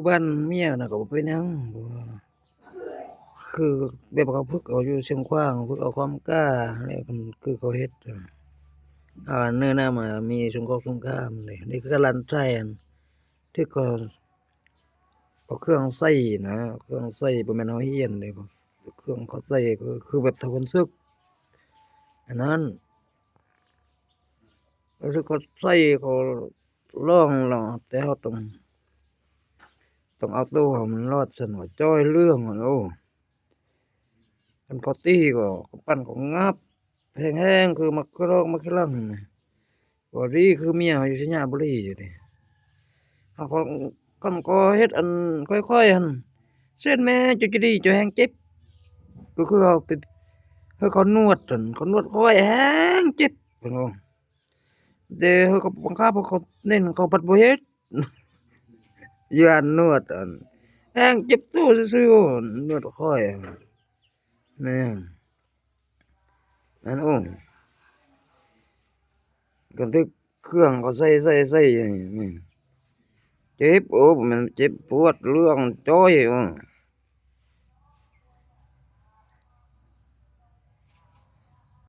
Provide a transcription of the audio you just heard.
บ้านเมียน่ะก็บ่เป็นหยังบ่คือแบบเขาฝึกเอาอยู่เชียงขวางฝึกเอาความกล้าแล้วมันคือเขาเฮ็ดเนื้อหน้ามามีสงครามสงครามนี่คือการันใช้อันที่ก็เอาเครื่องใช้นะเครื่องใช้บ่แม่นเฮาเรียนเด้เครื่องเขาใช้ก็คือแบบตะวันตกอันนั้นแล้วที่เขาใช้เขาลองแล้วแต่เฮาต้องเอาตัวให้มันรอดซั้นว่าจ้อยเรื่องอะโอ้คันเขาตีก็ปั้นก็งับแฮงๆคือมักกะรอกมักกะลั่นน่ะบ่ดีคือเมียเขาอยู่สัญญาบุรีอยู่ติเขาก็คันก็เฮ็ดอันค่อยๆหั่นเส้นแม่จุจะดีจะแฮงเจ็บก็คือเอาไปให้เขานวดหั่นเขานวดค่อยแฮงเจ็บเพิ่นว่าแต่เขาก็บังคับให้เขาเน้นเขาบัดบ่เฮ็ดย้านนวดอันแฮงเจ็บตัวซื่อๆนวดค่อยแม่นอันโอ้ก็ที่เครื่องเขาใส่ๆๆนี่เจ็บโอ้บ่แม่นเจ็บปวดเรื่องจ้อย